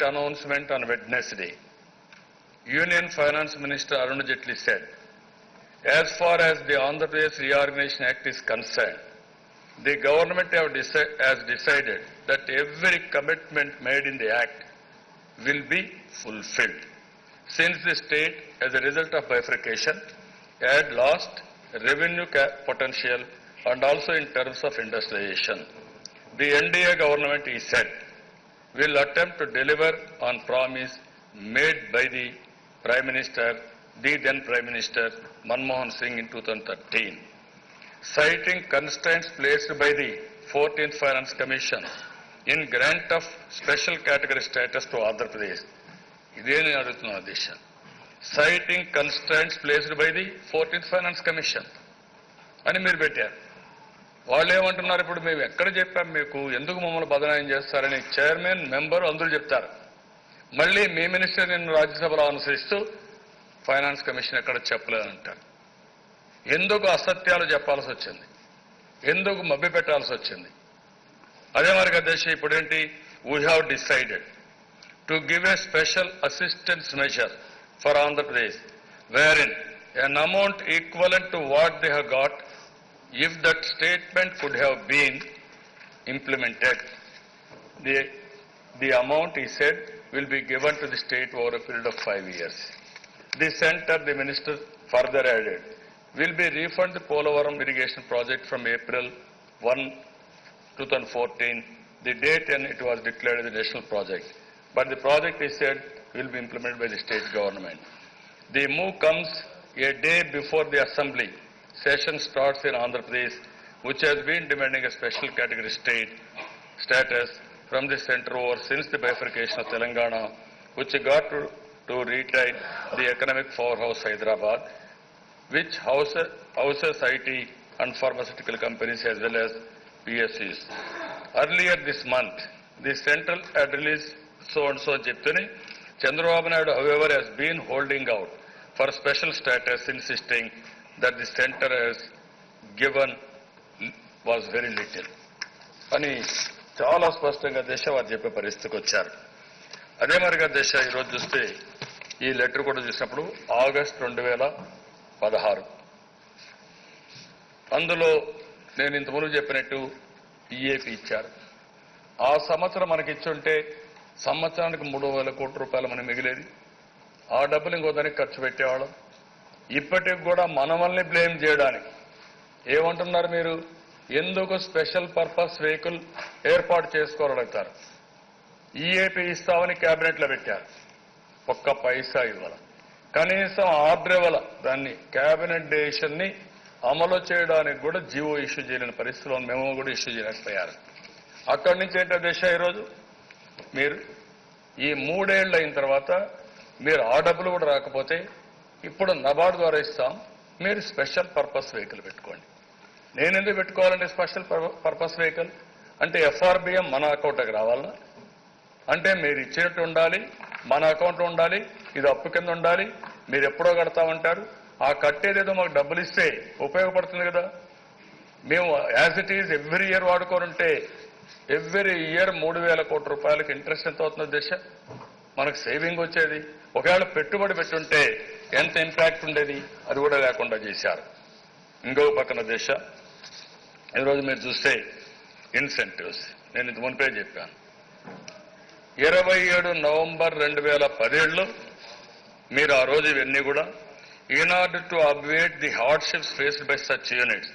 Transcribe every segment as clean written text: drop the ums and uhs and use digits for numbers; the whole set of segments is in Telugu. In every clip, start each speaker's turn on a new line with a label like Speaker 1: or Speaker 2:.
Speaker 1: announcement on Wednesday, Union Finance Minister Arun Jaitley said, as far as the Andhra Pradesh Reorganization Act is concerned, the government has decided that every commitment made in the Act will be fulfilled. Since the state, as a result of bifurcation, had lost revenue potential and also in terms of industrialization, the NDA government, he said, will attempt to deliver on promise made by the Prime Minister, the then Prime Minister Manmohan Singh in 2013. Citing constraints placed by the 14th Finance Commission in grant of special category status to Andhra Pradesh. ఇదేని అడుగుతున్నా దిశ. Citing constraints placed by the 14th Finance Commission అని మీరు పెట్టారు. వాళ్ళు ఏమంటున్నారు, ఇప్పుడు మేము ఎక్కడ చెప్పాం మీకు, ఎందుకు మమ్మల్ని బదనాయం చేస్తారని చైర్మన్ మెంబర్ అందరూ చెప్తారు. మళ్ళీ మీ మినిస్టర్ నిన్ను రాజ్యసభలో అనుసరిస్తూ ఫైనాన్స్ కమిషన్ ఎక్కడ చెప్పలేదంటారు. ఎందుకు అసత్యాలు చెప్పాల్సి వచ్చింది, ఎందుకు మభ్య పెట్టాల్సి వచ్చింది? అదే మరి అధ్యక్ష, ఇప్పుడేంటి, we have decided to give a special assistance measure for Andhra Pradesh where an amount equivalent to what they have got if that statement could have been implemented. The amount, he said, will be given to the state over a period of 5 years. The center, the minister further added, will be refund the Polavaram irrigation project from April 1, 2014, the date when it was declared as a national project. But the project, he said, will be implemented by the state government. The move comes a day before the assembly session starts in Andhra Pradesh, which has been demanding a special category state status from the center over since the bifurcation of Telangana, which got to retain the economic powerhouse Hyderabad, which houses IT and pharmaceutical companies as well as PSUs. Earlier this month, the central had released so-and-so Jeptuni. Chandrababu Naidu, however, has been holding out for special status, insisting that the center has given was very little. అని చాలా స్పష్టంగా దేశ వారు చెప్పే పరిస్థితికి వచ్చారు. అదే మరిగా దేశ ఈరోజు చూస్తే ఈ లెటర్ కూడా చూసినప్పుడు ఆగస్టు 2016, అందులో నేను ఇంతకుముందు చెప్పినట్టు ఈఏపీ ఇచ్చారు. ఆ సంవత్సరం మనకి ఇచ్చుంటే సంవత్సరానికి 3,000 కోట్ల రూపాయలు మనకి మిగిలేది. ఆ డబ్బులు ఇంకో దానికి ఖర్చు పెట్టేవాళ్ళం. ఇప్పటికి కూడా మనల్ని బ్లేమ్ చేయడానికి ఏమంటున్నారు మీరు, ఎందుకు స్పెషల్ పర్పస్ వెహికల్ ఏర్పాటు చేసుకోవాలడుగుతారు. ఈఏపీ ఇస్తామని క్యాబినెట్లో పెట్టారు, ఒక్క పైసా ఇవ్వాల, కనీసం ఆర్డర్ ఇవ్వాల. దాన్ని క్యాబినెట్ డెసిషన్ని అమలు చేయడానికి కూడా జీవో ఇష్యూ చేయలేని పరిస్థితిలో మేము కూడా ఇష్యూ చేయలేకపోయారు. అక్కడి నుంచి ఏంటో దేశ ఈరోజు మీరు ఈ 3 ఏళ్ళు అయిన తర్వాత మీరు ఆ డబ్బులు కూడా రాకపోతే ఇప్పుడు నబార్డు ద్వారా ఇస్తాం, మీరు స్పెషల్ పర్పస్ వెహికల్ పెట్టుకోండి. నేను ఎందుకు పెట్టుకోవాలంటే స్పెషల్ పర్పస్ వెహికల్ అంటే ఎఫ్ఆర్బిఎం మన అకౌంట్కి రావాలన్నా, అంటే మీరు ఇచ్చినట్టు ఉండాలి, మన అకౌంట్లో ఉండాలి, ఇది అప్పు కింద ఉండాలి, మీరు ఎప్పుడో కడతామంటారు. ఆ కట్టేదేదో మాకు డబ్బులు ఇస్తే ఉపయోగపడుతుంది కదా. మేము as it is every year వాడుకోనుంటే ఎవ్రీ ఇయర్ 3,000 కోట్ల రూపాయలకి ఇంట్రెస్ట్ ఎంత అవుతుందో దేశ మనకు సేవింగ్ వచ్చేది. ఒకవేళ పెట్టుబడి పెట్టుంటే ఎంత ఇంపాక్ట్ ఉండేది, అది కూడా లేకుండా చేశారు. ఇంకో పక్కన దేశ ఈరోజు మీరు చూస్తే ఇన్సెంటివ్స్, నేను ఇంత మునిపే చెప్పాను. 27 నవంబర్ 2017లో మీరు ఆ రోజు ఇవన్నీ కూడా in order to obviate the hardships faced by such units,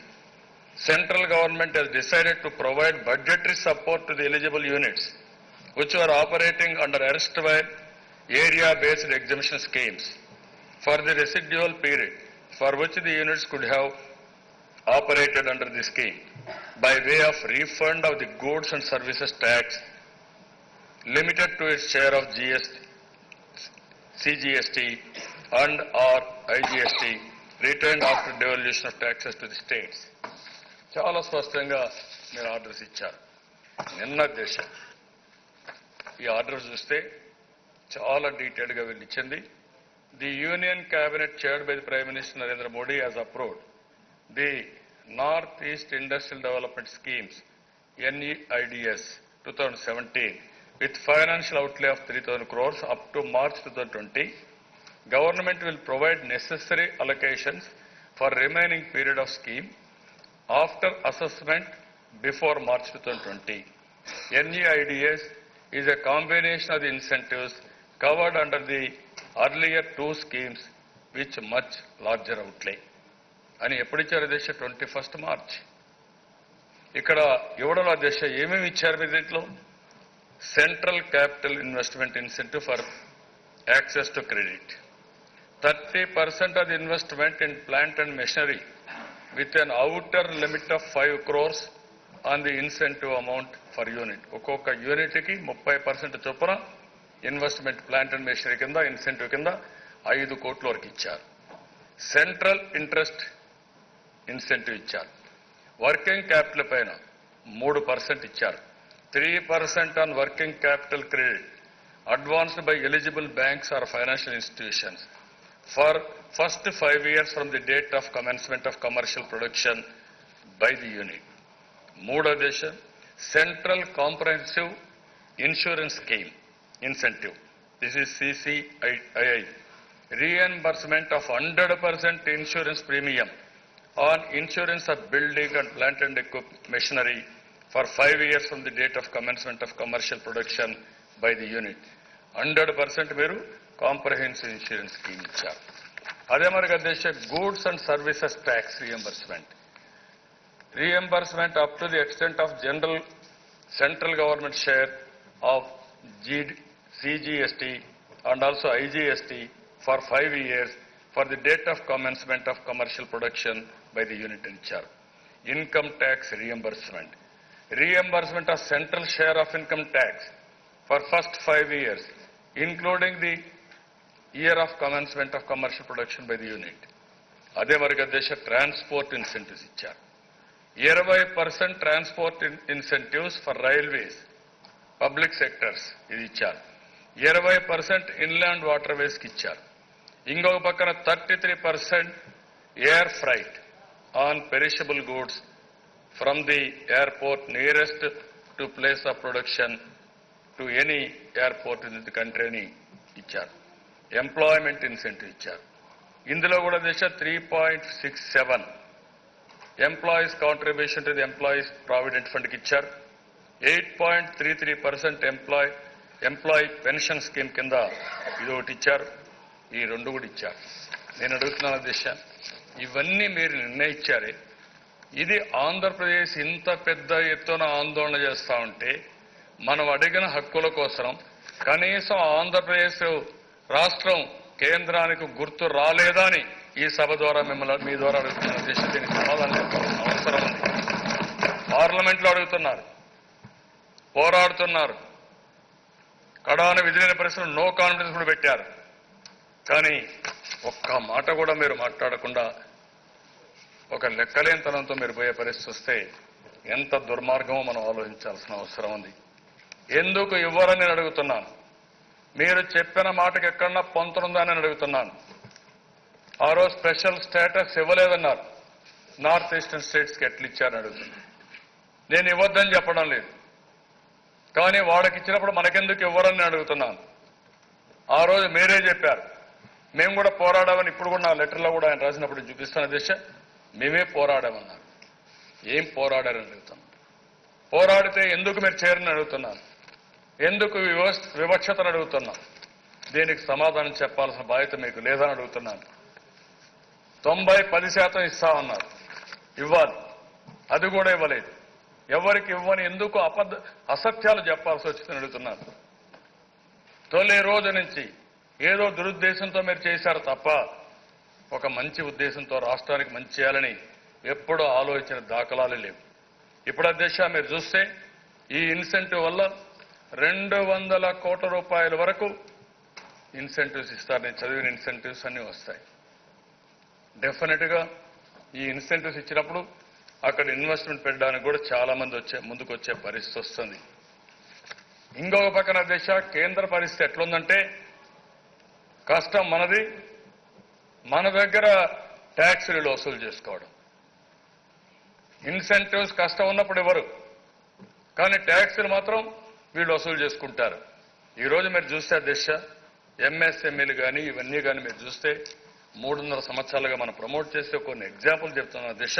Speaker 1: central government has decided to provide budgetary support to the eligible units which were operating under erstwhile area-based exemption schemes for the residual period for which the units could have operated under the scheme by way of refund of the goods and services tax limited to its share of GST, CGST and or IGST returned after devolution of taxes to the states. చాలా స్పష్టంగా మీరు ఆర్డర్స్ ఇచ్చారు. నిన్న దేశం ఈ ఆర్డర్స్ చూస్తే చాలా డీటెయిల్గా వీళ్ళు ఇచ్చింది. The union cabinet chaired by the prime minister Narendra Modi has approved the north east industrial development schemes NEIDS 2017 with financial outlay of 3,000 crores up to March 2020, government will provide necessary allocations for remaining period of scheme after assessment before March 2020. NEIDS is a combination of the incentives covered under the earlier two schemes which much larger outlay. అని ఎప్పుడు ఇచ్చారు దేశ 21st మార్చ్. ఇక్కడ ఇవ్వడంలో దేశ ఏమేమి ఇచ్చారు మీ దీంట్లో? Central capital investment incentive for access to credit, 30% of the investment in plant and machinery with an outer limit of 5 crores on the incentive amount for unit. ఒక్కొక్క యూనిట్కి 30% చొప్పున ఇన్వెస్ట్మెంట్ ప్లాంట్ అండ్ మెషినరీ కింద ఇన్సెంటివ్ కింద 5 కోట్ల వరకు ఇచ్చారు. సెంట్రల్ ఇంట్రెస్ట్ ఇన్సెంటివ్ ఇచ్చారు. వర్కింగ్ క్యాపిటల్ పైన 3% ఇచ్చారు. 3% on working capital credit advanced by eligible banks or financial institutions for first 5 years from the date of commencement of commercial production by the unit. మూడో దేశ central comprehensive insurance scheme incentive, this is CCII, reimbursement of 100% insurance premium on insurance of building and plant and equipment machinery for 5 years from the date of commencement of commercial production by the unit. 100% మీరు కాంప్రహెన్సివ్ ఇన్సూరెన్స్ స్కీమ్ ఇచ్చారు. అదే మరి దేశ goods and services tax reimbursement up to the extent of general central government share of CGST and also IGST for 5 years for the date of commencement of commercial production by the unit in charge. Income tax reimbursement of central share of income tax for first 5 years, including the year of commencement of commercial production by the unit. అదే మరి దేశ ట్రాన్స్పోర్ట్ ఇన్సెంటివ్స్ ఇచ్చారు. 20% transport incentives for railways, public sectors ఇది ఇచ్చారు. 20% ఇన్లాండ్ వాటర్ వేస్కి ఇచ్చారు. ఇంకొక పక్కన 33% air freight on perishable goods from the airport nearest to place of production to any airport in the country అని ఇచ్చారు. ఎంప్లాయ్మెంట్ ఇన్సెంటివ్ ఇచ్చారు. ఇందులో కూడా దేశ 3.67 employees contribution to the employees provident ఫండ్కి ఇచ్చారు. 8.33% ఎంప్లాయీ పెన్షన్ స్కీమ్ కింద ఇది ఒకటి ఇచ్చారు. ఈ రెండు కూడా ఇచ్చారు. నేను అడుగుతున్నాను దిశ, ఇవన్నీ మీరు నిర్ణయించారే, ఇది ఆంధ్రప్రదేశ్ ఇంత పెద్ద ఎత్తున ఆందోళన చేస్తూ ఉంటే మనం అడిగిన హక్కుల కోసం కనీసం ఆంధ్రప్రదేశ్ రాష్ట్రం కేంద్రానికి గుర్తు రాలేదా అని ఈ సభ ద్వారా మిమ్మల్ని మీ ద్వారా అడుగుతున్న దిశ, దీనికి సమాధానం చెప్పాల్సిన అవసరం ఉంది. పార్లమెంట్లో అడుగుతున్నారు, పోరాడుతున్నారు, కడాన విధిలేని పరిస్థితులు నో కాన్ఫిడెన్స్ కూడా పెట్టారు. కానీ ఒక్క మాట కూడా మీరు మాట్లాడకుండా ఒక లెక్కలేనితనంతో మీరు పోయే పరిస్థితి వస్తే ఎంత దుర్మార్గమో మనం ఆలోచించాల్సిన అవసరం ఉంది. ఎందుకు ఇవ్వరని నేను అడుగుతున్నాను. మీరు చెప్పిన మాటకి ఎక్కడన్నా పొంతనుందని నేను అడుగుతున్నాను. ఆ రోజు స్పెషల్ స్టేటస్ ఇవ్వలేదన్నారు. నార్త్ ఈస్టర్న్ స్టేట్స్కి ఎట్లా ఇచ్చారని అడుగుతున్నాను. నేను ఇవ్వద్దని చెప్పడం లేదు, కానీ వాళ్ళకి ఇచ్చినప్పుడు మనకెందుకు ఇవ్వరని నేను అడుగుతున్నాను. ఆ రోజు మీరే చెప్పారు, మేము కూడా పోరాడామని. ఇప్పుడు కూడా నా లెటర్లో కూడా ఆయన రాసినప్పుడు చూపిస్తున్న దిశ, మేమే పోరాడామన్నారు. ఏం పోరాడారని అడుగుతున్నాను. పోరాడితే ఎందుకు మీరు చేరని అడుగుతున్నాను. ఎందుకు వివక్షతను అడుగుతున్నాను. దీనికి సమాధానం చెప్పాల్సిన బాధ్యత మీకు లేదని అడుగుతున్నాను. 90-10% ఇస్తామన్నారు, ఇవ్వాలి, అది కూడా ఇవ్వలేదు. ఎవరికి ఇవ్వని ఎందుకు అసత్యాలు చెప్పాల్సి వచ్చిందని అడుగుతున్నాను. తొలి రోజు నుంచి ఏదో దురుద్దేశంతో మీరు చేశారు తప్ప ఒక మంచి ఉద్దేశంతో రాష్ట్రానికి మంచి చేయాలని ఎప్పుడూ ఆలోచించిన దాఖలాలు లేవు. ఇప్పుడు అధ్యక్ష మీరు చూస్తే ఈ ఇన్సెంటివ్ వల్ల 200 కోట్ల రూపాయల వరకు ఇన్సెంటివ్స్ ఇస్తారు. నేను చదివిన ఇన్సెంటివ్స్ అన్నీ వస్తాయి. డెఫినెట్గా ఈ ఇన్సెంటివ్స్ ఇచ్చినప్పుడు అక్కడ ఇన్వెస్ట్మెంట్ పెట్టడానికి కూడా చాలా మంది ముందుకు వచ్చే పరిస్థితి వస్తుంది. ఇంకొక పక్కన దేశ కేంద్ర పరిస్థితి ఎట్లుందంటే, కష్టం మనది, మన దగ్గర ట్యాక్సులు వసూలు చేసుకోవడం. ఇన్సెంటివ్స్ కష్టం ఉన్నప్పుడు ఇవ్వరు, కానీ ట్యాక్సులు మాత్రం వీళ్ళు వసూలు చేసుకుంటారు. ఈరోజు మీరు చూస్తే అధ్యక్ష ఎంఎస్ఎంఈలు కానీ ఇవన్నీ కానీ మీరు చూస్తే 300 సంవత్సరాలుగా మనం ప్రమోట్ చేస్తే కొన్ని ఎగ్జాంపుల్ చెప్తున్నాం అధ్యక్ష.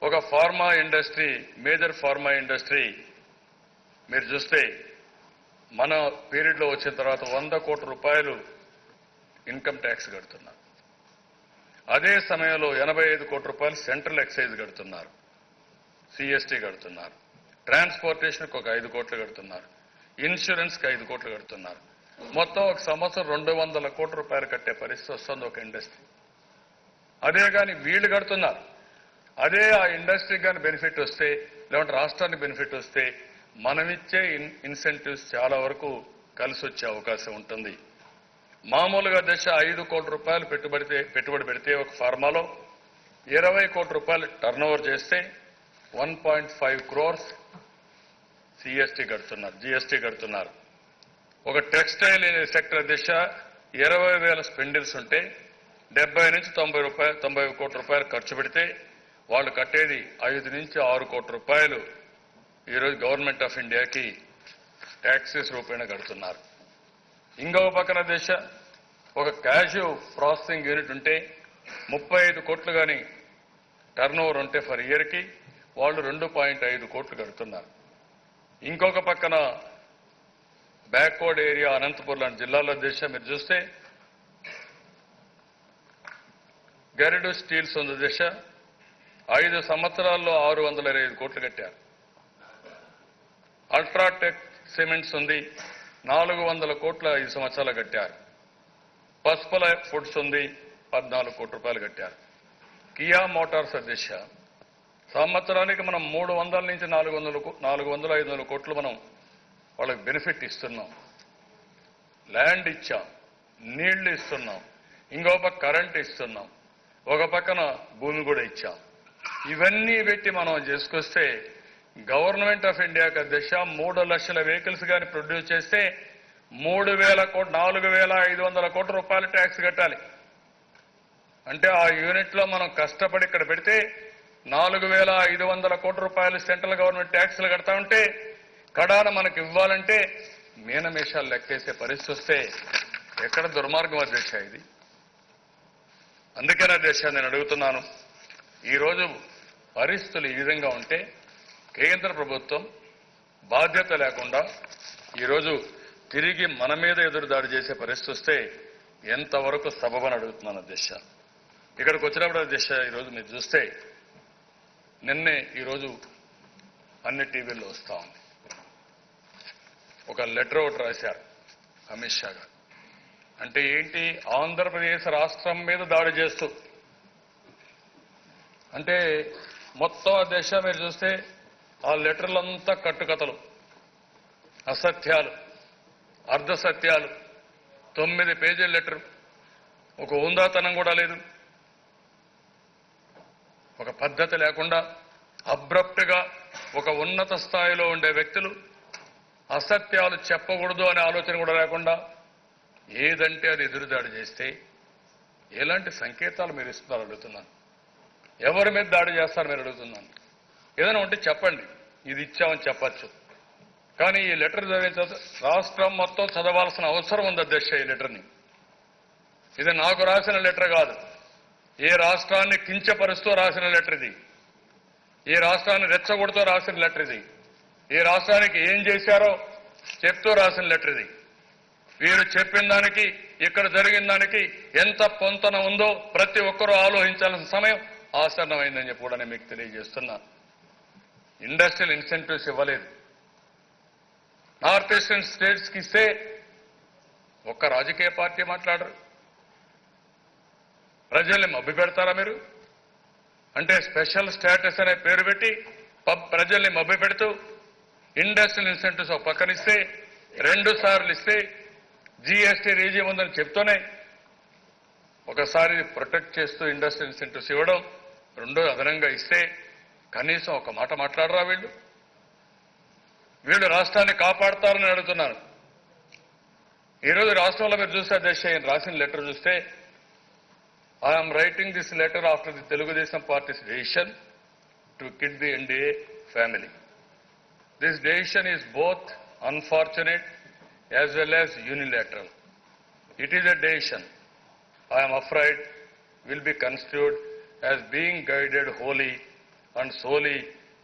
Speaker 1: ఒక pharma industry, major pharma industry మీరు చూస్తే మన పీరియడ్లో వచ్చిన తర్వాత 100 కోట్ల రూపాయలు ఇన్కమ్ ట్యాక్స్ కడుతున్నారు. అదే సమయంలో 85 కోట్ల రూపాయలు సెంట్రల్ ఎక్సైజ్ కడుతున్నారు, సిఎస్టీ కడుతున్నారు, ట్రాన్స్పోర్టేషన్కి ఒక 5 కోట్లు కడుతున్నారు, ఇన్సూరెన్స్కి 5 కోట్లు కడుతున్నారు. మొత్తం ఒక సంవత్సరం 200 కోట్ల రూపాయలు కట్టే పరిస్థితి వస్తుంది ఒక ఇండస్ట్రీ. అదే కానీ వీళ్ళు కడుతున్నారు. అదే ఆ ఇండస్ట్రీకి కానీ బెనిఫిట్ వస్తే, లేదంటే రాష్ట్రానికి బెనిఫిట్ వస్తే మనమిచ్చే ఇన్సెంటివ్స్ చాలా వరకు కలిసి వచ్చే అవకాశం ఉంటుంది. మామూలుగా దశ 5 కోట్ల రూపాయలు పెట్టుబడి పెడితే ఒక ఫార్మాలో 20 కోట్ల రూపాయలు టర్న్ ఓవర్ చేస్తే 1.5 crores సిఎస్టీ కడుతున్నారు, జిఎస్టీ కడుతున్నారు. ఒక టెక్స్టైల్ సెక్టర్ దిశ 20,000 స్పెండర్స్ ఉంటే 70 నుంచి 90 కోట్ల రూపాయలు ఖర్చు పెడితే వాళ్ళు కట్టేది 5 నుంచి 6 కోట్ల రూపాయలు ఈరోజు గవర్నమెంట్ ఆఫ్ ఇండియాకి ట్యాక్సెస్ రూపేణ కడుతున్నారు. ఇంకొక పక్కన దిశ ఒక క్యాష్యూ ప్రాసెసింగ్ యూనిట్ ఉంటే 35 కోట్లు కానీ టర్న్ ఓవర్ ఉంటే ఫర్ ఇయర్కి వాళ్ళు 2.5 కోట్లు కడుతున్నారు. ఇంకొక పక్కన బ్యాక్వర్డ్ ఏరియా అనంతపూర్ లాంటి జిల్లాలో దిశ మీరు చూస్తే గరిడు స్టీల్స్ ఉంది దిశ 5 సంవత్సరాల్లో 625 కోట్లు కట్టారు. అల్ట్రాటెక్ సిమెంట్స్ ఉంది 400 కోట్ల 5 సంవత్సరాలు కట్టారు. పసుపుల ఫుడ్స్ ఉంది 14 కోట్ల రూపాయలు కట్టారు. కియా మోటార్స్ దిశ సంవత్సరానికి మనం 300 నుంచి 400-500 కోట్లు మనం వాళ్ళకి బెనిఫిట్ ఇస్తున్నాం. ల్యాండ్ ఇచ్చాం, నీళ్లు ఇస్తున్నాం, ఇంకో పక్క కరెంట్ ఇస్తున్నాం, ఒక పక్కన భూమి కూడా ఇచ్చాం. ఇవన్నీ పెట్టి మనం చేసుకొస్తే గవర్నమెంట్ ఆఫ్ ఇండియాకి దిశ 3 లక్షల వెహికల్స్ కానీ ప్రొడ్యూస్ చేస్తే 4,500 కోట్ల రూపాయల ట్యాక్స్ కట్టాలి. అంటే ఆ యూనిట్లో మనం కష్టపడి ఇక్కడ పెడితే 4,500 కోట్ల రూపాయలు సెంట్రల్ గవర్నమెంట్ ట్యాక్స్లు కడతా ఉంటే కడాన మనకు ఇవ్వాలంటే మీనమేషాలు లెక్కేసే పరిస్థితి వస్తే ఎక్కడ దుర్మార్గం అధ్యక్ష ఇది. అందుకనే అధ్యక్ష నేను అడుగుతున్నాను, ఈరోజు పరిస్థితులు ఈ విధంగా ఉంటే కేంద్ర ప్రభుత్వం బాధ్యత లేకుండా ఈరోజు తిరిగి మన మీద ఎదురుదాడి చేసే పరిస్థితి వస్తే ఎంతవరకు సబబని అడుగుతున్నాను అధ్యక్ష. ఇక్కడికి వచ్చినప్పుడు అధ్యక్ష ఈరోజు మీరు చూస్తే నిన్నే ఈరోజు అన్ని టీవీల్లో వస్తూ ఉంది. ఒక లెటర్ ఒకటి రాశారు అమిత్ షా గారు. అంటే ఏంటి, ఆంధ్రప్రదేశ్ రాష్ట్రం మీద దాడి చేస్తూ అంటే మొత్తం ఆ దేశ మీరు చూస్తే ఆ లెటర్లంతా కట్టుకథలు, అసత్యాలు, అర్ధసత్యాలు, 9 పేజీల లెటర్. ఒక హుందాతనం కూడా లేదు, ఒక పద్ధతి లేకుండా అబ్రప్ట్గా ఒక ఉన్నత స్థాయిలో ఉండే వ్యక్తులు అసత్యాలు చెప్పకూడదు అనే ఆలోచన కూడా లేకుండా ఏదంటే అది ఎదురుదాడి చేస్తే ఎలాంటి సంకేతాలు మీరు ఇస్తున్నారు అడుగుతున్నాను. ఎవరి మీద దాడి చేస్తారు మీరు అడుగుతున్నాను. ఏదైనా ఉంటే చెప్పండి, ఇది ఇచ్చామని చెప్పచ్చు. కానీ ఈ లెటర్ చదివిన రాష్ట్రం మొత్తం చదవాల్సిన అవసరం ఉంది అధ్యక్ష. ఈ లెటర్ని ఇది నాకు రాసిన లెటర్ కాదు, ఏ రాష్ట్రాన్ని కించపరుస్తూ రాసిన లెటర్ ఇది, ఏ రాష్ట్రాన్ని రెచ్చగొడుతూ రాసిన లెటర్ ఇది, ఏ రాష్ట్రానికి ఏం చేశారో చెప్తూ రాసిన లెటర్ ఇది. వీరు చెప్పిన దానికి ఇక్కడ జరిగిన దానికి ఎంత పొంతన ఉందో ప్రతి ఒక్కరూ ఆలోచించాల్సిన సమయం ఆసన్నమైందని చెప్పి కూడా నేను మీకు తెలియజేస్తున్నాను. ఇండస్ట్రియల్ ఇన్సెంటివ్స్ ఇవ్వలేదు. నార్త్ ఈస్టర్న్ స్టేట్స్కి ఇస్తే ఒక్క రాజకీయ పార్టీ మాట్లాడరు. ప్రజల్ని మభ్య పెడతారా మీరు? అంటే స్పెషల్ స్టేటస్ అనే పేరు పెట్టి ప్రజల్ని మభ్య పెడుతూ ఇండస్ట్రియల్ ఇన్సెంటివ్స్ ఒక పక్కన ఇస్తే 2 సార్లు ఇస్తే జీఎస్టీ రీజియం ఉందని చెప్తూనే ఒకసారి ప్రొటెక్ట్ చేస్తూ ఇండస్ట్రియల్ ఇన్సెంటివ్స్ ఇవ్వడం, రెండో అదనంగా ఇస్తే కనీసం ఒక మాట మాట్లాడరా వీళ్ళు? వీళ్ళు రాష్ట్రాన్ని కాపాడతారని అడుగుతున్నారు. ఈరోజు రాష్ట్రంలో మీరు చూస్తే అధ్యక్ష రాసిన లెటర్ చూస్తే I'm writing this letter after the Telugu Desam parties decision to kid the NDA family. This decision is both unfortunate as well as unilateral. It is a decision, I am afraid, will be construed as being guided wholly and solely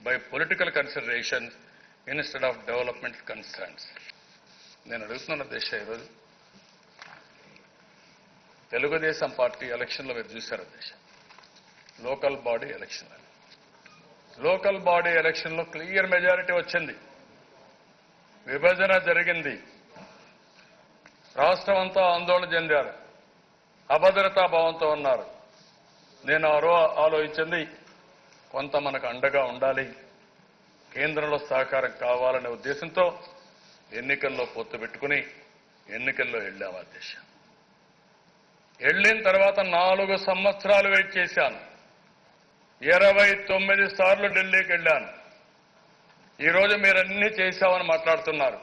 Speaker 1: by political considerations instead of development concerns. నేను అడుగుతున్న దేశ ఈరోజు తెలుగుదేశం పార్టీ ఎలక్షన్లో మీరు చూశారు దేశ local body election. Local body ఎలక్షన్లో క్లియర్ మెజారిటీ వచ్చింది. విభజన జరిగింది. రాష్ట్రం అంతా ఆందోళన చెందారు. అభద్రతా భావంతో ఉన్నారు. నేను ఆలోచించింది కొంత మనకు అండగా ఉండాలి, కేంద్రంలో సహకారం కావాలనే ఉద్దేశంతో ఎన్నికల్లో పొత్తు పెట్టుకుని ఎన్నికల్లో వెళ్ళాము అధ్యక్ష. వెళ్ళిన తర్వాత 4 సంవత్సరాలు వెయిట్ చేశాను. 29 సార్లు ఢిల్లీకి వెళ్ళాను. ఈరోజు మీరు అన్నీ చేశామని మాట్లాడుతున్నారు.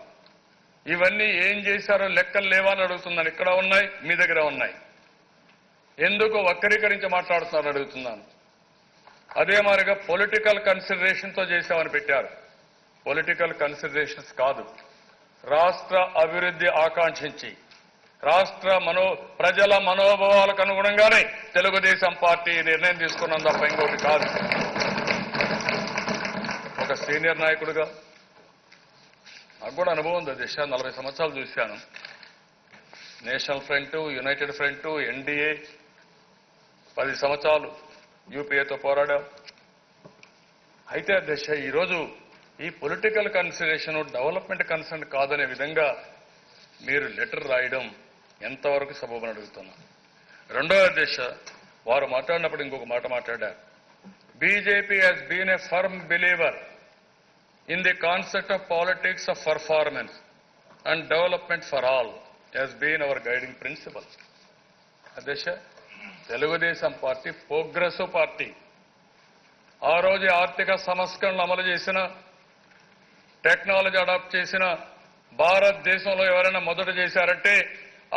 Speaker 1: ఇవన్నీ ఏం చేశారో లెక్కలు లేవని అడుగుతున్నాను. ఇక్కడ ఉన్నాయి, మీ దగ్గర ఉన్నాయి. ఎందుకు వక్రీకరించి మాట్లాడుతున్నారని అడుగుతున్నాను. అదే మాదిరిగా పొలిటికల్ కన్సిడరేషన్తో చేశామని పెట్టారు. పొలిటికల్ కన్సిడరేషన్స్ కాదు, రాష్ట్ర అభివృద్ధి ఆకాంక్షించి ప్రజల మనోభావాలకు అనుగుణంగానే తెలుగుదేశం పార్టీ నిర్ణయం తీసుకున్నాం తప్ప ఇంకోటి కాదు. ఒక సీనియర్ నాయకుడిగా నాకు కూడా అనుభవం ఉంది దిశ. 40 సంవత్సరాలు చూశాను. National front, United front, NDA 10 సంవత్సరాలు యూపీఏతో పోరాడాం. అయితే దిశ ఈరోజు ఈ పొలిటికల్ కన్సిడరేషన్ డెవలప్మెంట్ కన్సర్న్ కాదనే విధంగా మీరు లెటర్ రాయడం ఎంతవరకు సబబని అడుగుతున్నాను. రెండవ దిశ వారు మాట్లాడినప్పుడు ఇంకొక మాట మాట్లాడారు. BJP has been a firm believer in the concept of politics of performance and development for all has been our guiding principle. అధ్యక్ష, తెలుగుదేశం పార్టీ ప్రోగ్రెసివ్ పార్టీ. ఆ రోజు ఆర్థిక సంస్కరణలు అమలు చేసిన, టెక్నాలజీ అడాప్ట్ చేసిన భారతదేశంలో ఎవరైనా మొదట చేశారంటే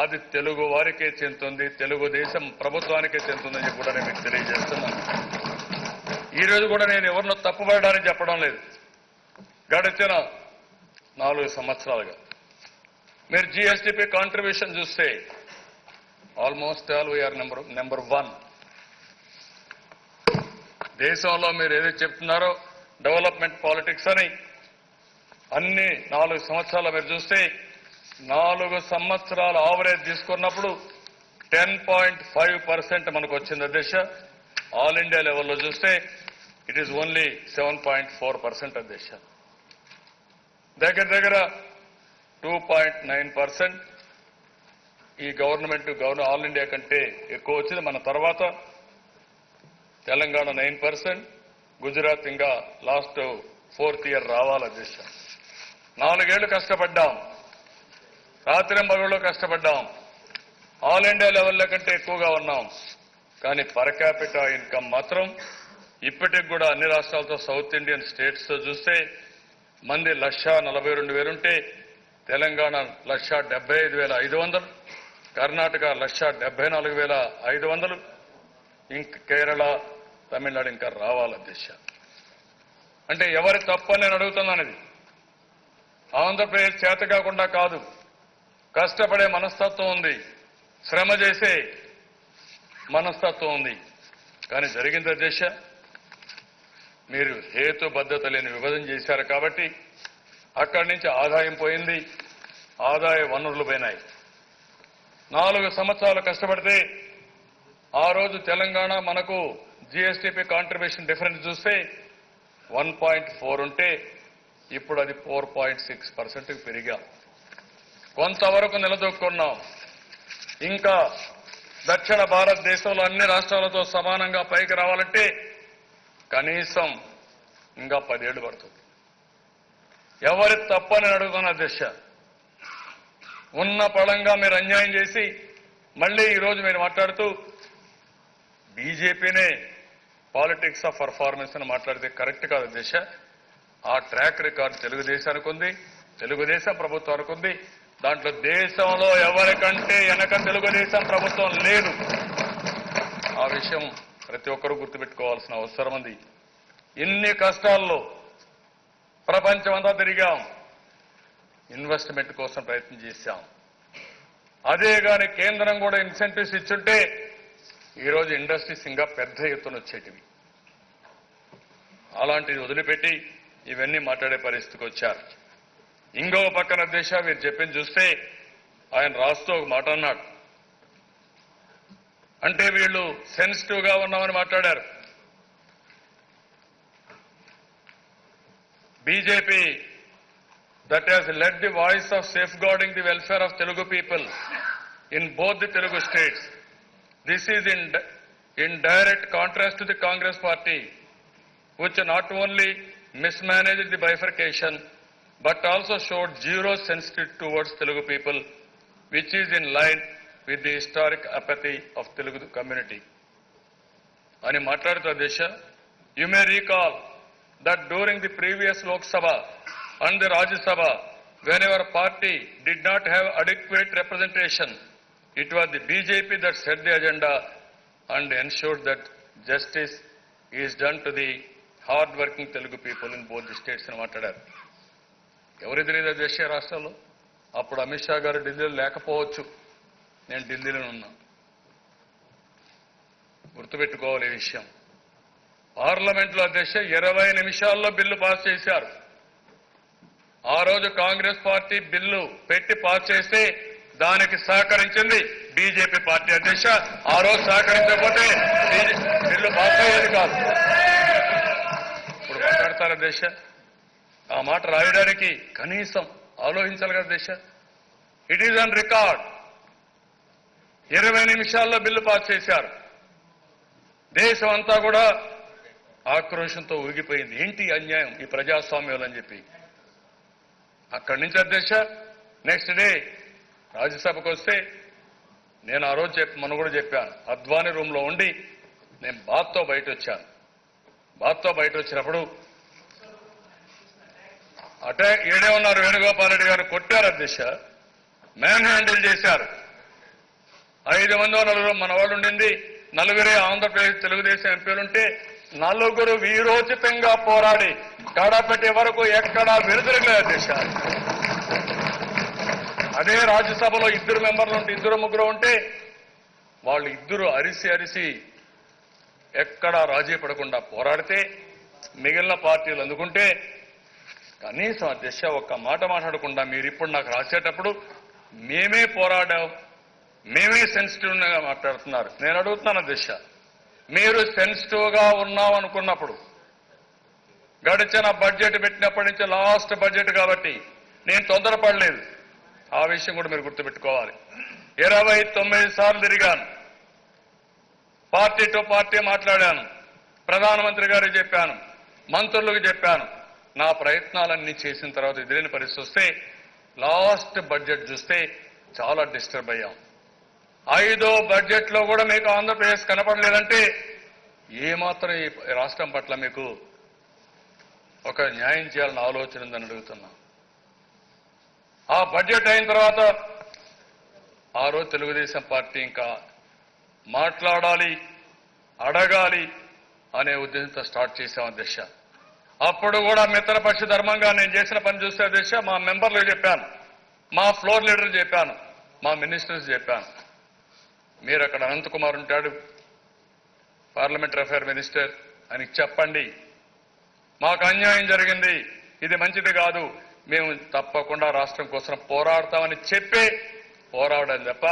Speaker 1: అది తెలుగు వారికే చెందుతుంది, తెలుగుదేశం ప్రభుత్వానికే చెందుతుందని కూడా నేను మీకు తెలియజేస్తున్నాను. ఈ రోజు కూడా నేను ఎవరినో తప్పుపడడానికి చెప్పడం లేదు. గడిచిన 4 సంవత్సరాలుగా మీరు జీఎస్టీపీ కాంట్రిబ్యూషన్ చూస్తే ఆల్మోస్ట్ ఆల్ వీఆర్ నెంబర్ 1. దేశంలో మీరు ఏదైతే చెప్తున్నారో డెవలప్మెంట్ పాలిటిక్స్ అని అన్ని 4 సంవత్సరాలు మీరు చూస్తే 4 సంవత్సరాల ఆవరేజ్ తీసుకున్నప్పుడు 10.5% మనకు వచ్చింది అధ్యక్ష. ఆల్ ఇండియా లెవెల్లో చూస్తే ఇట్ ఈస్ ఓన్లీ 7.4% అధ్యక్ష. దగ్గర 2.9% ఈ గవర్నమెంట్ ఆల్ ఇండియా కంటే ఎక్కువ వచ్చింది. మన తర్వాత తెలంగాణ 9%, గుజరాత్ ఇంకా లాస్ట్ 4th ఇయర్ రావాలి అధ్యక్ష. 4 ఏళ్లు కష్టపడ్డాం, రాత్రింబగళ్ళు కష్టపడ్డాం. ఆల్ ఇండియా లెవెల్లో కంటే ఎక్కువగా ఉన్నాం. కానీ పర్ క్యాపిటా ఇన్కమ్ మాత్రం ఇప్పటికి కూడా అన్ని రాష్ట్రాలతో సౌత్ ఇండియన్ స్టేట్స్తో చూస్తే మంది 1,42,000 ఉంటే తెలంగాణ 1,75,500, కర్ణాటక 1,74,500, ఇంక కేరళ, తమిళనాడు ఇంకా రావాలి అధ్యక్ష. అంటే ఎవరి తప్పని నేను అడుగుతున్నాను. ఇది ఆంధ్రప్రదేశ్ చేత కాకుండా కాదు, కష్టపడే మనస్తత్వం ఉంది, శ్రమ చేసే మనస్తత్వం ఉంది. కానీ జరిగింది అధ్యక్ష, మీరు హేతుబద్ధత లేని విభజన చేశారు కాబట్టి అక్కడి నుంచి ఆదాయం పోయింది, ఆదాయ వనరులు పోయినాయి. 4 సంవత్సరాలు కష్టపడితే ఆ రోజు తెలంగాణ మనకు జీఎస్టీపీ కాంట్రిబ్యూషన్ డిఫరెన్స్ చూస్తే 1.4 ఉంటే ఇప్పుడు అది 4.6% పెరిగాం. కొంతవరకు నిలదొక్కున్నాం. ఇంకా దక్షిణ భారతదేశంలో అన్ని రాష్ట్రాలతో సమానంగా పైకి రావాలంటే కనీసం ఇంకా 10 ఏళ్లు పడుతుంది. ఎవరి తప్పని అడుగుతున్న దిశ ఉన్న పళంగా మీరు అన్యాయం చేసి మళ్ళీ ఈరోజు మీరు మాట్లాడుతూ బీజేపీనే పాలిటిక్స్ ఆఫ్ పర్ఫార్మెన్స్ అని మాట్లాడితే కరెక్ట్ కాదు దిశ. ఆ ట్రాక్ రికార్డు తెలుగుదేశానికి ఉంది, తెలుగుదేశం ప్రభుత్వానికి ఉంది. దాంట్లో దేశంలో ఎవరికంటే వెనక తెలుగుదేశం ప్రభుత్వం లేదు. ఆ విషయం ప్రతి ఒక్కరూ గుర్తుపెట్టుకోవాల్సిన అవసరం ఉంది. ఇన్ని కష్టాల్లో ప్రపంచమంతా తిరిగాం. ఇన్వెస్ట్మెంట్ కోసం ప్రయత్నం చేశాం. అదే కానీ కేంద్రం కూడా ఇన్సెంటివ్స్ ఇచ్చుంటే ఈరోజు ఇండస్ట్రీస్ ఇంకా పెద్ద ఎత్తున వచ్చేటివి. అలాంటిది వదిలిపెట్టి ఇవన్నీ మాట్లాడే పరిస్థితికి వచ్చారు. ఇంకో పక్కన దేశ మీరు చెప్పింది చూస్తే ఆయన రాస్తూ ఒక మాట అన్నాడు. అంటే వీళ్ళు సెన్సిటివ్గా ఉన్నామని మాట్లాడారు. BJP that has led the voice of safeguarding the welfare of Telugu people in both the Telugu states. This is in direct contrast to the Congress party, which not only mismanaged the bifurcation, but also showed zero sensitivity towards Telugu people, which is in line with the historic apathy of Telugu community. Ani matladu Desha, you may recall that during the previous Lok Sabha and the Rajya Sabha, when our party did not have adequate representation, it was the BJP that set the agenda and ensured that justice is done to the hard-working Telugu people in both the states. అని మాట్లాడారు. ఎవరి తెలియదు దేశీయ రాష్ట్రాల్లో అప్పుడు అమిత్ షా గారు ఢిల్లీలో లేకపోవచ్చు, నేను ఢిల్లీలో ఉన్నా. గుర్తుపెట్టుకోవాలి ఈ విషయం. పార్లమెంట్లో అధ్యక్ష 20 నిమిషాల్లో బిల్లు పాస్ చేశారు. ఆ రోజు కాంగ్రెస్ పార్టీ బిల్లు పెట్టి పాస్ చేస్తే దానికి సహకరించింది బీజేపీ పార్టీ అధ్యక్ష. ఆ రోజు సహకరించకపోతే బిల్లు పాస్ అయ్యేది కాదు. ఇప్పుడు మాట్లాడతారు అధ్యక్ష. ఆ మాట రాయడానికి కనీసం ఆలోచించాలి కదా అధ్యక్ష. It is on record. 20 నిమిషాల్లో బిల్లు పాస్ చేశారు. దేశం అంతా కూడా ఆక్రోషంతో ఊగిపోయింది. ఏంటి అన్యాయం ఈ ప్రజాస్వామ్యంలో అని చెప్పి. అక్కడి నుంచి అధ్యక్ష నెక్స్ట్ డే రాజ్యసభకు వస్తే నేను ఆ రోజు మొన్న కూడా చెప్పాను, అద్వానీ రూమ్లో ఉండి నేను బాత్తో బయట వచ్చాను. బాత్తో బయట వచ్చినప్పుడు ఏడే ఉన్నారు వేణుగోపాల్ రెడ్డి గారు కొట్టారు అధ్యక్ష. మ్యాన్ హ్యాండిల్ చేశారు. 5 మందో 4 మన వాళ్ళు ఉండింది. 4 ఆంధ్రప్రదేశ్ తెలుగుదేశం ఎంపీలుంటే 4 వీరోచితంగా పోరాడి కడపటి వరకు ఎక్కడా వెనుదిరగలేదు అధ్యక్ష. అదే రాజ్యసభలో 2 మెంబర్లు ఉంటే 2 ముగ్గురు ఉంటే వాళ్ళు 2 అరిసి ఎక్కడా రాజీ పడకుండా పోరాడితే మిగిలిన పార్టీలు అందుకుంటే కనీసం అధ్యక్ష ఒక్క మాట మాట్లాడకుండా మీరు ఇప్పుడు నాకు రాసేటప్పుడు మేమే పోరాడాం, మేమే సెన్సిటివ్గా మాట్లాడుతున్నారు. నేను అడుగుతున్నాను అధ్యక్ష, మీరు సెన్సిటివ్గా ఉన్నాం అనుకున్నప్పుడు గడిచిన బడ్జెట్ పెట్టినప్పటి నుంచి లాస్ట్ బడ్జెట్ కాబట్టి నేను తొందరపడలేదు. ఆ విషయం కూడా మీరు గుర్తుపెట్టుకోవాలి. 29 సార్లు తిరిగాను. పార్టీ టు పార్టీ మాట్లాడాను. ప్రధానమంత్రి గారికి చెప్పాను, మంత్రులకు చెప్పాను. నా ప్రయత్నాలన్నీ చేసిన తర్వాత ఎదురైన పరిస్థితి వస్తే లాస్ట్ బడ్జెట్ చూస్తే చాలా డిస్టర్బ్ అయ్యాం. 5వ బడ్జెట్లో కూడా మీకు ఆంధ్రప్రదేశ్ కనపడలేదంటే ఏమాత్రం ఈ రాష్ట్రం పట్ల మీకు ఒక న్యాయం చేయాలని ఆలోచన ఉందని అడుగుతున్నా. ఆ బడ్జెట్ అయిన తర్వాత ఆ రోజు తెలుగుదేశం పార్టీ ఇంకా మాట్లాడాలి, అడగాలి అనే ఉద్దేశంతో స్టార్ట్ చేశాం అధ్యక్ష. అప్పుడు కూడా మిత్రపక్ష ధర్మంగా నేను చేసిన పని చూస్తే అధ్యక్ష మా మెంబర్లకు చెప్పాను, మా ఫ్లోర్ లీడర్ చెప్పాను, మా మినిస్టర్స్ చెప్పాను. మీరు అక్కడ అనంతకుమార్ ఉంటాడు పార్లమెంటరీ అఫైర్ మినిస్టర్ అని చెప్పండి, మాకు అన్యాయం జరిగింది, ఇది మంచిది కాదు, మేము తప్పకుండా రాష్ట్రం కోసం పోరాడతామని చెప్పే పోరాడాలి తప్ప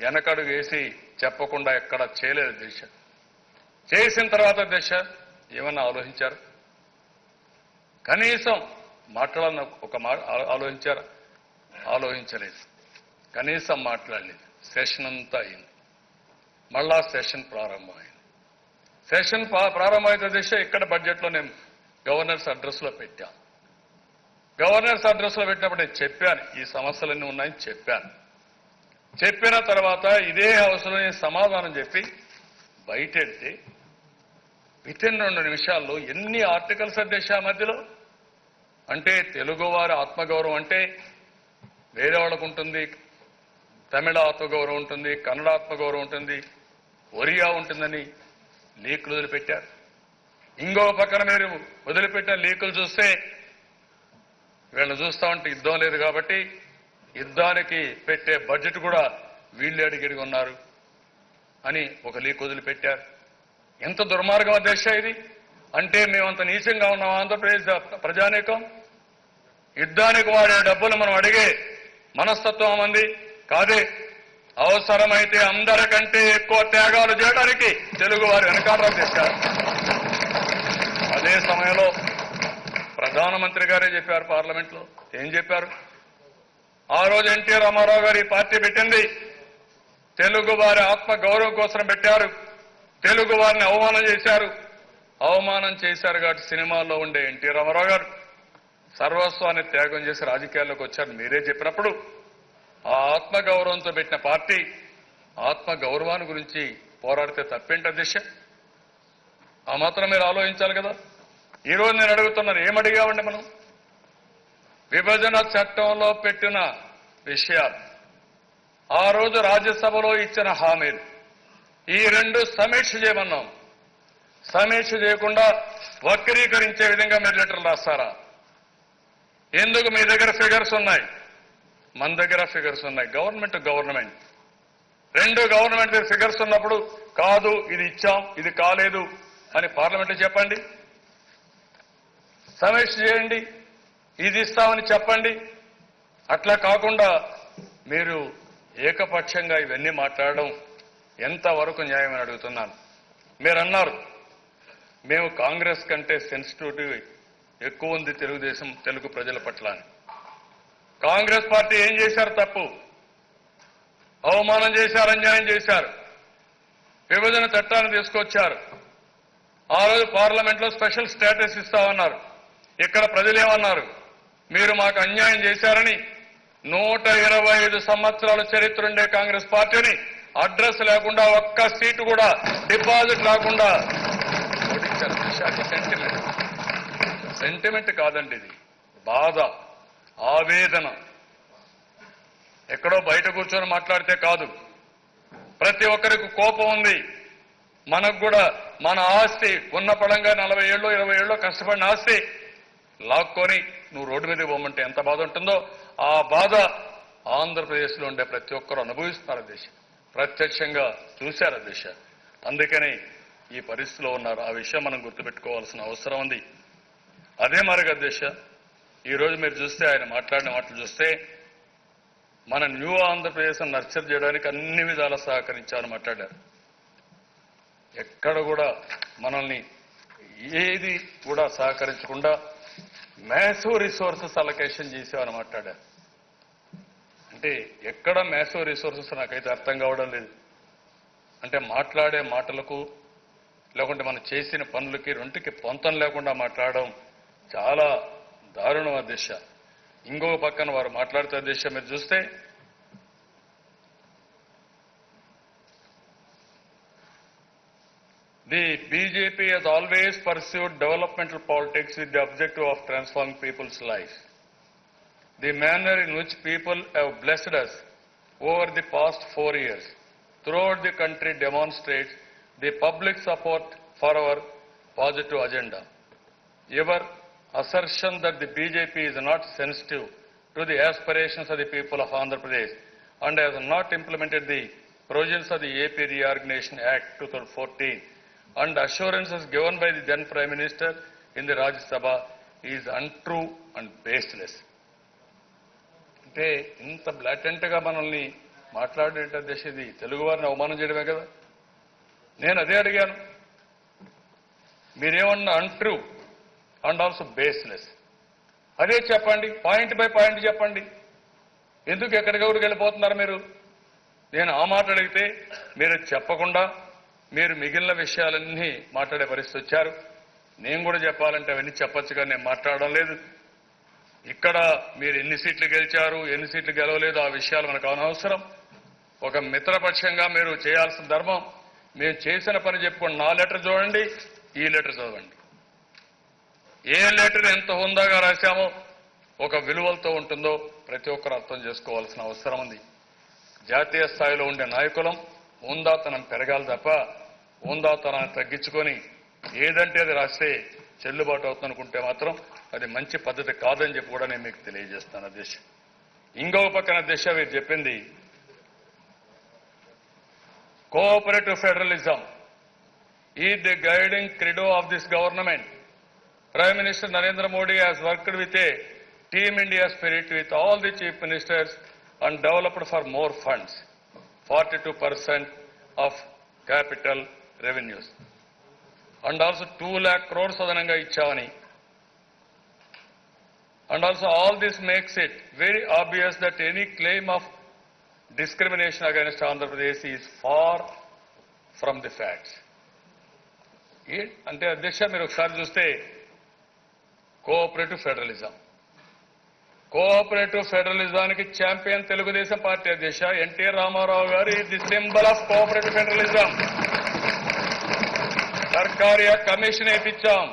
Speaker 1: వెనకడుగు వేసి చెప్పకుండా ఎక్కడ చేయలేదు దేశ. చేసిన తర్వాత దేశ ఏమన్నా ఆలోచించారు? కనీసం మాట్లాడాలని ఒక ఆలోచించారా? ఆలోచించలేదు. కనీసం మాట్లాడలేదు. సెషన్ అంతా అయింది. మళ్ళా సెషన్ ప్రారంభమైంది. సెషన్ ప్రారంభమైన దిశ ఇక్కడ బడ్జెట్లో నేను గవర్నర్స్ అడ్రస్లో పెట్టాను. గవర్నర్స్ అడ్రస్లో పెట్టినప్పుడు నేను చెప్పాను ఈ సమస్యలన్నీ ఉన్నాయని చెప్పాను. చెప్పిన తర్వాత ఇదే హౌస్లో నేను సమాధానం చెప్పి బయటెడితే వితిన్ 2 నిమిషాల్లో ఎన్ని ఆర్టికల్స్ అధ్యక్ష మధ్యలో. అంటే తెలుగువారి ఆత్మగౌరవం అంటే వేరే వాళ్ళకు ఉంటుంది, తమిళ ఆత్మగౌరవం ఉంటుంది, కన్నడ ఆత్మగౌరవం ఉంటుంది, ఒరియా ఉంటుందని లీకులు వదిలిపెట్టారు. ఇంకో పక్కన మీరు వదిలిపెట్టిన లీకులు చూస్తే వీళ్ళని చూస్తా ఉంటే యుద్ధం లేదు కాబట్టి యుద్ధానికి పెట్టే బడ్జెట్ కూడా వీళ్ళు అడిగి ఉన్నారు అని ఒక లీక్ వదిలిపెట్టారు. ఎంత దుర్మార్గం దేశ ఇది అంటే మేమంత నీచంగా ఉన్నాం ఆంధ్రప్రదేశ్ ప్రజానీకం. యుద్ధానికి వాడే డబ్బులు మనం అడిగే మనస్తత్వం మంది కాదే. అవసరమైతే అందరికంటే ఎక్కువ త్యాగాలు చేయడానికి తెలుగు వారు వెనకాల చేశారు. అదే సమయంలో ప్రధానమంత్రి గారే చెప్పారు పార్లమెంట్లో. ఏం చెప్పారు? ఆ రోజు ఎన్టీ రామారావు గారు ఈ పార్టీ పెట్టింది తెలుగు వారి ఆత్మ గౌరవం కోసం పెట్టారు. తెలుగు వారిని అవమానం చేశారు. అవమానం చేశారు కాబట్టి సినిమాల్లో ఉండే ఎన్టీ రామారావు గారు సర్వస్వాన్ని త్యాగం చేసి రాజకీయాల్లోకి వచ్చారు. మీరే చెప్పినప్పుడు ఆ ఆత్మగౌరవంతో పెట్టిన పార్టీ ఆత్మగౌరవాన్ని గురించి పోరాడితే తప్పేంటి అధ్యక్ష? ఆ మాత్రం మీరు ఆలోచించాలి కదా. ఈరోజు నేను అడుగుతున్నాను, ఏమడిగామండి మనం? విభజన చట్టంలో పెట్టిన విషయాలు, ఆ రోజు రాజ్యసభలో ఇచ్చిన హామీలు, ఈ రెండు సమీక్ష చేయమన్నాం. సమీక్ష చేయకుండా వక్రీకరించే విధంగా మీరు లెటర్లు రాస్తారా? ఎందుకు? మీ దగ్గర ఫిగర్స్ ఉన్నాయి, మన దగ్గర ఫిగర్స్ ఉన్నాయి. గవర్నమెంట్ రెండు గవర్నమెంట్ దగ్గర ఫిగర్స్ ఉన్నప్పుడు కాదు ఇది ఇచ్చాం ఇది కాలేదు అని పార్లమెంట్లో చెప్పండి. సమీక్ష చేయండి, ఇది ఇస్తామని చెప్పండి. అట్లా కాకుండా మీరు ఏకపక్షంగా ఇవన్నీ మాట్లాడడం ఎంతవరకు న్యాయమని అడుగుతున్నాను. మీరు అన్నారు మేము కాంగ్రెస్ కంటే సెన్సిటివిటీ ఎక్కువ ఉంది తెలుగుదేశం తెలుగు ప్రజల పట్ల అని. కాంగ్రెస్ పార్టీ ఏం చేశారు? తప్పు, అవమానం చేశారు, అన్యాయం చేశారు. విభజన చట్టాన్ని తీసుకొచ్చారు. ఆ రోజు పార్లమెంట్లో స్పెషల్ స్టేటస్ ఇస్తామన్నారు. ఇక్కడ ప్రజలేమన్నారు? మీరు మాకు అన్యాయం చేశారని 125 సంవత్సరాల చరిత్ర ఉండే కాంగ్రెస్ పార్టీని అడ్రస్ లేకుండా ఒక్క సీటు కూడా డిపాజిట్ రాకుండా ఓడించారు. సెంటిమెంట్ కాదండి, ఇది బాధ, ఆవేదన. ఎక్కడో బయట కూర్చొని మాట్లాడితే కాదు. ప్రతి ఒక్కరికి కోపం ఉంది. మనకు కూడా మన ఆస్తి ఉన్న పడంగా 40 ఏళ్ళు 20 ఏళ్ళు కష్టపడిన ఆస్తి లాక్కొని నువ్వు రోడ్డు మీదకి పోమంటే ఎంత బాధ ఉంటుందో ఆ బాధ ఆంధ్రప్రదేశ్లో ఉండే ప్రతి ఒక్కరూ అనుభవిస్తున్నారు అధ్యక్ష. ప్రత్యక్షంగా చూశారు అధ్యక్ష. అందుకని ఈ పరిస్థితిలో ఉన్నారు. ఆ విషయం మనం గుర్తుపెట్టుకోవాల్సిన అవసరం ఉంది. అదే మరిగా అధ్యక్ష, ఈరోజు మీరు చూస్తే ఆయన మాట్లాడిన మాటలు చూస్తే మన న్యూ ఆంధ్రప్రదేశ్ నర్చర్ చేయడానికి అన్ని విధాలా సహకరించాలని మాట్లాడారు. ఎక్కడ కూడా మనల్ని ఏది కూడా సహకరించకుండా మ్యాసివ్ రిసోర్సెస్ అలొకేషన్ చేసామని మాట్లాడారు. అంటే ఎక్కడ మ్యాసివ్ రిసోర్సెస్ నాకైతే అర్థం కావడం లేదు. అంటే మాట్లాడే మాటలకు లేకుంటే మనం చేసిన పనులకి రెండుకి పొంతం లేకుండా మాట్లాడడం చాలా దారుణం అధ్యక్ష. ఇంకొక పక్కన వారు మాట్లాడితే అధ్యక్ష మీరు చూస్తే The BJP has always pursued developmental politics with the objective of transforming people's lives. The manner in which people have blessed us over the past 4 years throughout the country demonstrates the public support for our positive agenda. Your assertion that the BJP is not sensitive to the aspirations of the people of Andhra Pradesh and has not implemented the provisions of the AP Reorganization Act 2014 and assurances given by the then Prime Minister in the Rajya Sabha is untrue and baseless. అంటే ఇంత బ్లాటెంట్గా మనల్ని మాట్లాడేట దేశది తెలుగు వారిని అవమానం చేయడమే కదా. నేను అదే అడిగాను, మీరేమన్నా అన్ట్రూ అండ్ ఆల్సో బేస్లెస్ అదే చెప్పండి, పాయింట్ బై పాయింట్ చెప్పండి. ఎందుకు ఎక్కడికక్కడికి వెళ్ళిపోతున్నారు మీరు? నేను ఆ మాట అడిగితే మీరు చెప్పకుండా మీరు మిగిలిన విషయాలన్నీ మాట్లాడే పరిస్థితి వచ్చారు. నేను కూడా చెప్పాలంటే అవన్నీ చెప్పొచ్చు కానీ నేను మాట్లాడడం లేదు. ఇక్కడ మీరు ఎన్ని సీట్లు గెలిచారు ఎన్ని సీట్లు గెలవలేదు ఆ విషయాలు మనకు అనవసరం. ఒక మిత్రపక్షంగా మీరు చేయాల్సిన ధర్మం మేము చేసిన పని చెప్పుకోండి. నా లెటర్ చూడండి, ఈ లెటర్ చదవండి. ఏ లెటర్ ఎంత హుందాగా రాశామో ఒక విలువలతో ఉంటుందో ప్రతి ఒక్కరు అర్థం చేసుకోవాల్సిన అవసరం ఉంది. జాతీయ స్థాయిలో ఉండే నాయకులం హుందాతనం పెరగాలి తప్ప హుందాతనాన్ని తగ్గించుకొని ఏదంటే అది రాస్తే చెల్లుబాటు అవుతుందనుకుంటే మాత్రం అది మంచి పద్ధతి కాదని చెప్పి కూడా నేను మీకు తెలియజేస్తాను అధ్యక్ష. ఇంకొక పక్కన అధ్యక్ష మీరు చెప్పింది cooperative federalism is the guiding credo of this government. Prime Minister Narendra Modi has worked with a Team India spirit with all the chief ministers and developed for more funds, 42% of capital revenues. And also 2 lakh crores adananga icchavani. And also all this makes it very obvious that any claim of discrimination against Andhra Pradesh is far from the facts. అంటే అధ్యక్ష మీరు ఒకసారి చూస్తే కోఆపరేటివ్ ఫెడరలిజానికి ఛాంపియన్ తెలుగుదేశం పార్టీ అధ్యక్ష ఎన్టీఆర్ రామారావు గారు is the symbol of cooperative federalism. సర్కారీ కమిషన్ వేయించాం,